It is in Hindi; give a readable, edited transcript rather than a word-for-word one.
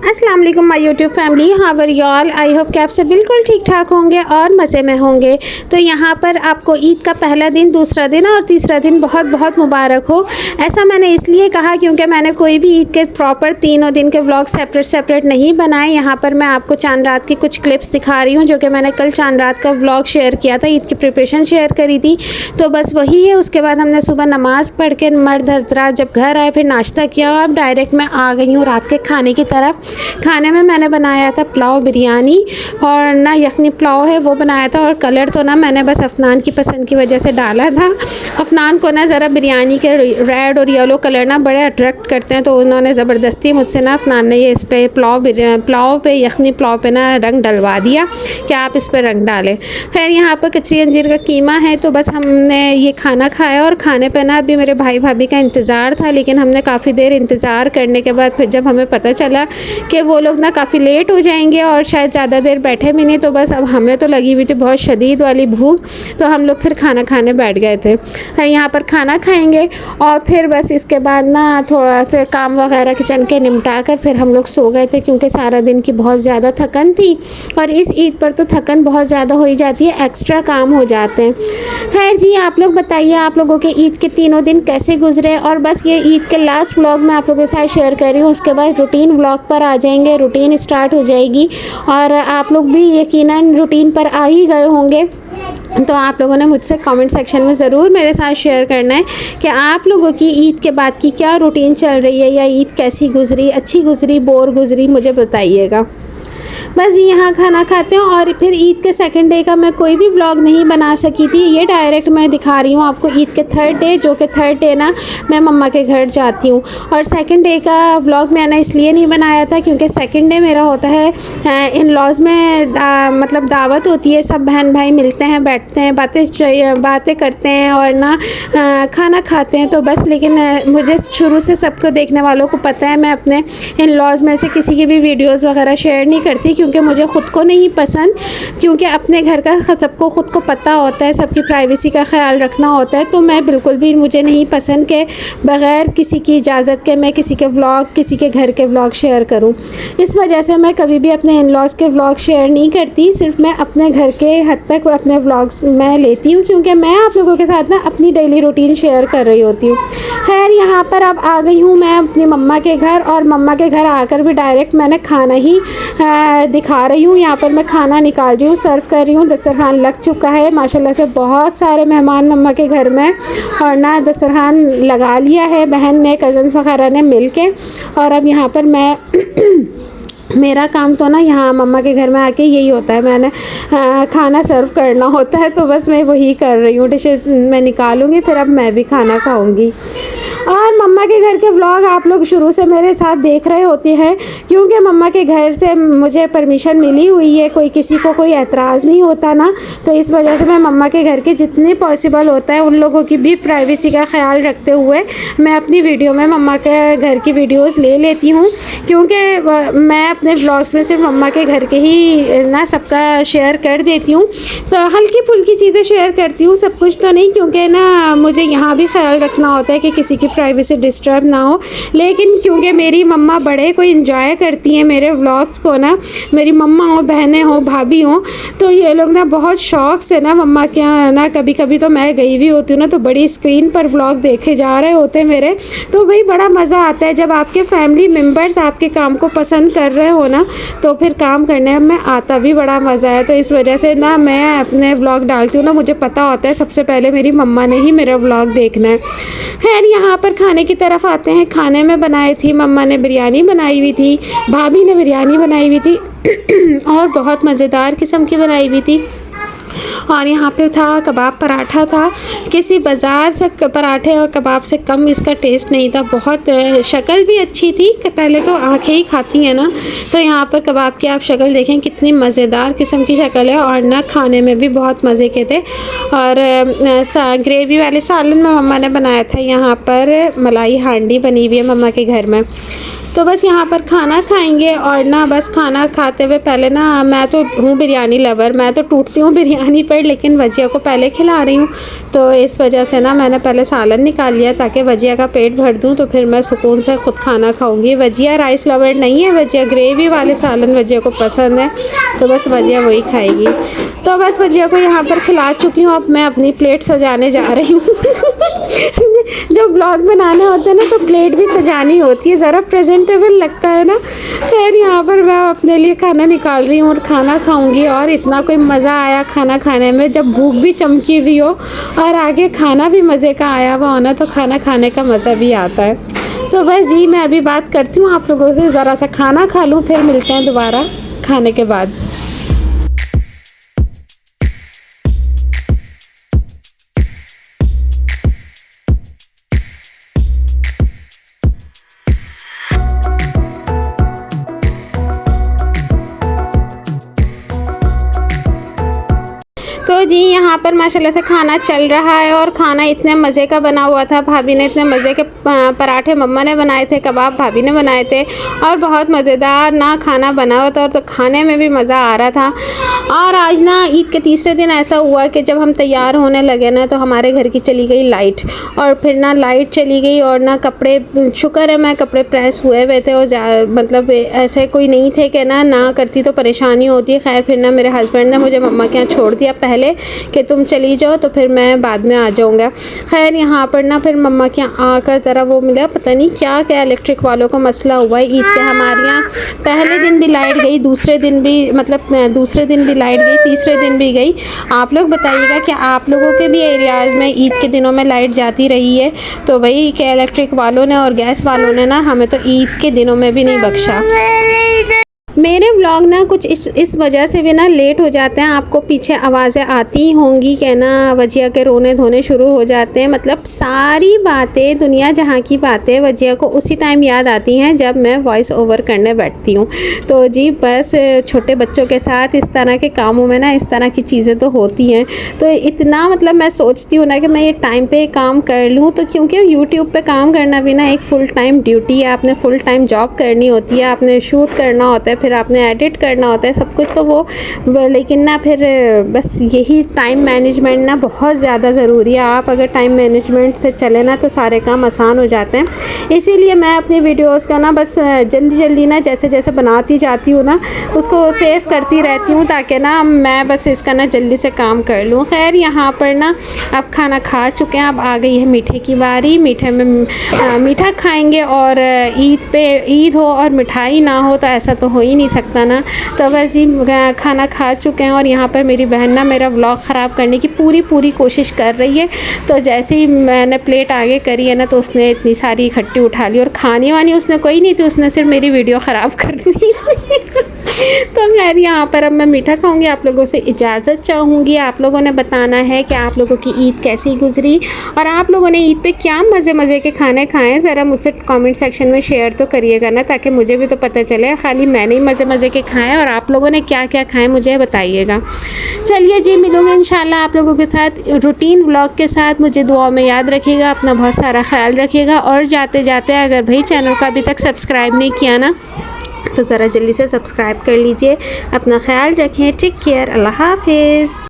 अस्सलाम वालेकुम my YouTube family, how are you all. I hope कि आप सब बिल्कुल ठीक ठाक होंगे और मज़े में होंगे। तो यहाँ पर आपको ईद का पहला दिन, दूसरा दिन और तीसरा दिन बहुत बहुत मुबारक हो। ऐसा मैंने इसलिए कहा क्योंकि मैंने कोई भी ईद के प्रॉपर तीनों दिन के व्लॉग सेपरेट नहीं बनाए। यहाँ पर मैं आपको चांद रात की कुछ क्लिप्स दिखा रही हूँ जो कि मैंने कल चांद रात का व्लॉग शेयर किया था, ईद की प्रिपरेशन शेयर करी थी, तो बस वही है। उसके बाद हमने सुबह नमाज़ पढ़ के मर्द हजरात जब घर आए फिर नाश्ता किया और अब डायरेक्ट मैं आ गई हूँ रात के खाने की तरफ। खाने में मैंने बनाया था पुलाव, बिरयानी और ना यखनी पुलाव है वो बनाया था। और कलर तो ना मैंने बस अफनान की पसंद की वजह से डाला था। अफनान को ना ज़रा बिरयानी के रेड और येलो कलर ना बड़े अट्रैक्ट करते हैं, तो उन्होंने ज़बरदस्ती मुझसे ना अफनान ने ये इस पर पुलाव पे यखनी पुलाव पे ना रंग डलवा दिया कि आप इस पर रंग डालें। खैर यहाँ पर कचरी अंजीर का कीमा है, तो बस हमने ये खाना खाया और खाने पे ना अभी मेरे भाई भाभी का इंतज़ार था, लेकिन हमने काफ़ी देर इंतज़ार करने के बाद फिर जब हमें पता चला कि वो लोग ना काफ़ी लेट हो जाएंगे और शायद ज़्यादा देर बैठे भी नहीं, तो बस अब हमें तो लगी हुई थी बहुत शदीद वाली भूख, तो हम लोग फिर खाना खाने बैठ गए थे। यहाँ पर खाना खाएंगे और फिर बस इसके बाद ना थोड़ा सा काम वगैरह किचन के निपटा कर फिर हम लोग सो गए थे, क्योंकि सारा दिन की बहुत ज़्यादा थकन थी और इस ईद पर तो थकन बहुत ज़्यादा हो ही जाती है, एक्स्ट्रा काम हो जाते हैं। खैर जी, आप लोग बताइए आप लोगों के ईद के तीनों दिन कैसे गुजरे। और बस ये ईद के लास्ट व्लॉग मैं आप लोगों के साथ शेयर कर रही हूँ, उसके बाद रूटीन व्लॉग पर आ जाएंगे, रूटीन स्टार्ट हो जाएगी और आप लोग भी यकीनन रूटीन पर आ ही गए होंगे। तो आप लोगों ने मुझसे कमेंट सेक्शन में ज़रूर मेरे साथ शेयर करना है कि आप लोगों की ईद के बाद की क्या रूटीन चल रही है, या ईद कैसी गुजरी, अच्छी गुजरी, बोर गुजरी, मुझे बताइएगा। बस यहाँ खाना खाते हैं और फिर ईद के सेकंड डे का मैं कोई भी व्लॉग नहीं बना सकी थी, ये डायरेक्ट मैं दिखा रही हूँ आपको ईद के थर्ड डे, जो कि थर्ड डे ना मैं मम्मा के घर जाती हूँ। और सेकंड डे का व्लॉग मैंने इसलिए नहीं बनाया था क्योंकि सेकंड डे मेरा होता है इन लॉज में मतलब दावत होती है, सब बहन भाई मिलते हैं, बैठते हैं, बातें करते हैं और ना खाना खाते हैं। तो बस लेकिन मुझे शुरू से सबको देखने वालों को पता है मैं अपने इन लॉज में से किसी की भी वीडियोज़ वगैरह शेयर नहीं करती, क्योंकि मुझे ख़ुद को नहीं पसंद, क्योंकि अपने घर का सबको ख़ुद को पता होता है, सबकी प्राइवेसी का ख्याल रखना होता है। तो मैं बिल्कुल भी, मुझे नहीं पसंद कि बग़ैर किसी की इजाज़त के मैं किसी के व्लॉग, किसी के घर के व्लॉग शेयर करूं। इस वजह से मैं कभी भी अपने इन लॉज के व्लॉग शेयर नहीं करती, सिर्फ मैं अपने घर के हद तक अपने व्लॉग्स मैं लेती हूँ, क्योंकि मैं आप लोगों के साथ ना अपनी डेली रूटीन शेयर कर रही होती हूँ। खैर यहाँ पर अब आ गई हूँ मैं अपनी मम्मा के घर, और मम्मा के घर आकर भी डायरेक्ट मैंने खाना ही दिखा रही हूँ। यहाँ पर मैं खाना निकाल रही हूँ, सर्व कर रही हूँ। दस्तरखान लग चुका है माशाल्लाह से, बहुत सारे मेहमान मम्मा के घर में, और ना दस्तरखान लगा लिया है बहन ने, कज़न्स वगैरह ने मिल के। और अब यहाँ पर मैं मेरा काम तो ना यहाँ मम्मा के घर में आके यही होता है, मैंने खाना सर्व करना होता है, तो बस मैं वही कर रही हूँ। डिशेस मैं निकालूँगी, फिर अब मैं भी खाना खाऊँगी। और मम्मा के घर के व्लॉग आप लोग शुरू से मेरे साथ देख रहे होते हैं, क्योंकि मम्मा के घर से मुझे परमिशन मिली हुई है, कोई किसी को कोई एतराज़ नहीं होता ना, तो इस वजह से मैं मम्मा के घर के जितने पॉसिबल होता है उन लोगों की भी प्राइवेसी का ख्याल रखते हुए मैं अपनी वीडियो में मम्मा के घर की वीडियोज़ ले लेती हूँ, क्योंकि मैं अपने व्लॉग्स में सिर्फ मम्मा के घर के ही ना सबका शेयर कर देती हूँ। तो हल्की फुल्की चीज़ें शेयर करती हूँ, सब कुछ तो नहीं, क्योंकि ना मुझे यहाँ भी ख्याल रखना होता है कि किसी की प्राइवेसी डिस्टर्ब ना हो। लेकिन क्योंकि मेरी मम्मा बड़े को एंजॉय करती हैं मेरे व्लॉग्स को ना, मेरी मम्मा हो, बहनें हो, भाभी हो, तो ये लोग ना बहुत शौक़ से ना मम्मा के यहाँ ना, कभी कभी तो मैं गई हुई होती हूँ ना, तो बड़ी स्क्रीन पर व्लॉग देखे जा रहे होते हैं मेरे, तो भाई बड़ा मज़ा आता है जब आपके फैमिली मेम्बर्स आपके काम को पसंद कर रहे हो ना, तो फिर काम करने में आता भी बड़ा मज़ा है। तो इस वजह से ना मैं अपने व्लॉग डालती हूँ ना, मुझे पता होता है सबसे पहले मेरी मम्मा ने ही मेरा व्लॉग देखना है। खैर यहाँ पर खाने की तरफ आते हैं। खाने में बनाई थी मम्मा ने बिरयानी बनाई हुई थी, भाभी ने बिरयानी बनाई हुई थी और बहुत मज़ेदार किस्म की बनाई हुई थी। और यहाँ पे था कबाब पराठा था, किसी बाज़ार से पराठे और कबाब से कम इसका टेस्ट नहीं था। बहुत शक्ल भी अच्छी थी, कि तो आंखें ही खाती हैं ना, तो यहाँ पर कबाब की आप शक्ल देखें कितनी मज़ेदार किस्म की शक्ल है, और ना खाने में भी बहुत मज़े के थे। और ग्रेवी वाले सालन में मम्मा ने बनाया था। यहाँ पर मलाई हांडी बनी हुई है मम्मा के घर में। तो बस यहाँ पर खाना खाएंगे और ना बस खाना खाते हुए पहले ना, मैं तो हूँ बिरयानी लवर, मैं तो टूटती हूँ बिरयानी पर, लेकिन वजिया को पहले खिला रही हूँ। तो इस वजह से ना मैंने पहले सालन निकाल लिया ताकि वजिया का पेट भर दूँ, तो फिर मैं सुकून से ख़ुद खाना खाऊंगी। वजिया राइस लवर नहीं है, वजिया ग्रेवी वाले सालन वजिया को पसंद है, तो बस वजिया वही खाएगी। तो बस वजिया को यहाँ पर खिला चुकी हूँ, अब मैं अपनी प्लेट सजाने जा रही हूँ। जब ब्लॉग बनाने होते हैं ना तो प्लेट भी सजानी होती है, ज़रा प्रेजेंटेबल लगता है ना। खैर यहाँ पर मैं अपने लिए खाना निकाल रही हूँ और खाना खाऊंगी। और इतना कोई मज़ा आया खाना खाने में, जब भूख भी चमकी हुई हो और आगे खाना भी मज़े का आया हुआ हो ना, तो खाना खाने का मज़ा भी आता है। तो बस जी मैं अभी बात करती हूँ आप लोगों से, ज़रा सा खाना खा लूँ, फिर मिलते हैं दोबारा खाने के बाद। तो जी यहाँ पर माशाल्लाह से खाना चल रहा है और खाना इतने मज़े का बना हुआ था। भाभी ने इतने मज़े के पराठे मम्मा ने बनाए थे, कबाब भाभी ने बनाए थे और बहुत मज़ेदार ना खाना बना हुआ था, और तो खाने में भी मज़ा आ रहा था। और आज ना ईद के तीसरे दिन ऐसा हुआ कि जब हम तैयार होने लगे ना, तो हमारे घर की चली गई लाइट, और फिर ना लाइट चली गई और ना कपड़े, शुक्र है मैं कपड़े प्रेस हुए हुए थे और मतलब ऐसे कोई नहीं थे कि ना करती तो परेशानी होती है। खैर फिर ना मेरे हस्बैंड ने मुझे मम्मा के यहाँ छोड़ दिया पहले कि तुम चली जाओ, तो फिर मैं बाद में आ जाऊँगा। खैर यहाँ पर ना फिर मम्मा के यहाँ आकर ज़रा वो मिला, पता नहीं क्या क्या इलेक्ट्रिक वालों का मसला हुआ है। ईद पे हमारे यहाँ पहले दिन भी लाइट गई, दूसरे दिन भी लाइट गई, तीसरे दिन भी गई। आप लोग बताइएगा कि आप लोगों के भी एरियाज़ में ईद के दिनों में लाइट जाती रही है? तो वही कि इलेक्ट्रिक वालों ने और गैस वालों ने ना हमें तो ईद के दिनों में भी नहीं बख्शा। मेरे व्लॉग ना कुछ इस वजह से भी ना लेट हो जाते हैं। आपको पीछे आवाज़ें आती ही होंगी कि ना वजिया के रोने धोने शुरू हो जाते हैं। मतलब सारी बातें, दुनिया जहाँ की बातें वजिया को उसी टाइम याद आती हैं जब मैं वॉइस ओवर करने बैठती हूँ। तो जी बस छोटे बच्चों के साथ इस तरह के कामों में ना इस तरह की चीज़ें तो होती हैं। तो इतना मतलब मैं सोचती हूँ ना कि मैं ये टाइम पे काम कर लूँ, तो क्योंकि यूट्यूब पे काम करना भी ना एक फ़ुल टाइम ड्यूटी है। आपने फ़ुल टाइम जॉब करनी होती है, आपने शूट करना होता है, फिर आपने एडिट करना होता है, सब कुछ तो वो लेकिन ना फिर बस यही टाइम मैनेजमेंट ना बहुत ज़्यादा ज़रूरी है। आप अगर टाइम मैनेजमेंट से चले ना तो सारे काम आसान हो जाते हैं। इसीलिए मैं अपनी वीडियोस का ना बस जल्दी जल्दी ना जैसे जैसे बनाती जाती हूँ ना उसको सेव करती रहती हूँ, ताकि ना मैं बस इसका ना जल्दी से काम कर लूँ। खैर यहाँ पर ना अब खाना खा चुके हैं, अब आ गई है मीठे की बारी। मीठे में मीठा खाएंगे, और ईद हो और मिठाई ना हो तो ऐसा तो हो ही नहीं सकता ना। तो बस जी खाना खा चुके हैं, और यहाँ पर मेरी बहन ना मेरा व्लॉग ख़राब करने की पूरी कोशिश कर रही है। तो जैसे ही मैंने प्लेट आगे करी है ना तो उसने इतनी सारी इकट्ठी उठा ली, और खानी वानी उसने कोई नहीं थी, उसने सिर्फ मेरी वीडियो ख़राब करनी। तो खैर यहाँ पर अब मैं मीठा खाऊंगी, आप लोगों से इजाज़त चाहूँगी। आप लोगों ने बताना है कि आप लोगों की ईद कैसी गुजरी और आप लोगों ने ईद पे क्या मज़े के खाने खाएँ। ज़रा मुझसे कमेंट सेक्शन में शेयर तो करिएगा ना, ताकि मुझे भी तो पता चले खाली मैंने ही मज़े के खाएँ और आप लोगों ने क्या क्या खाएँ मुझे बताइएगा। चलिए जी, मिलूँगी इंशाल्लाह आप लोगों के साथ रूटीन व्लॉग के साथ। मुझे दुआ में याद रखिएगा, अपना बहुत सारा ख्याल रखिएगा, और जाते जाते अगर भाई चैनल को अभी तक सब्सक्राइब नहीं किया ना तो ज़रा जल्दी से सब्सक्राइब कर लीजिए। अपना ख्याल रखें, टेक केयर, अल्लाह हाफिज़।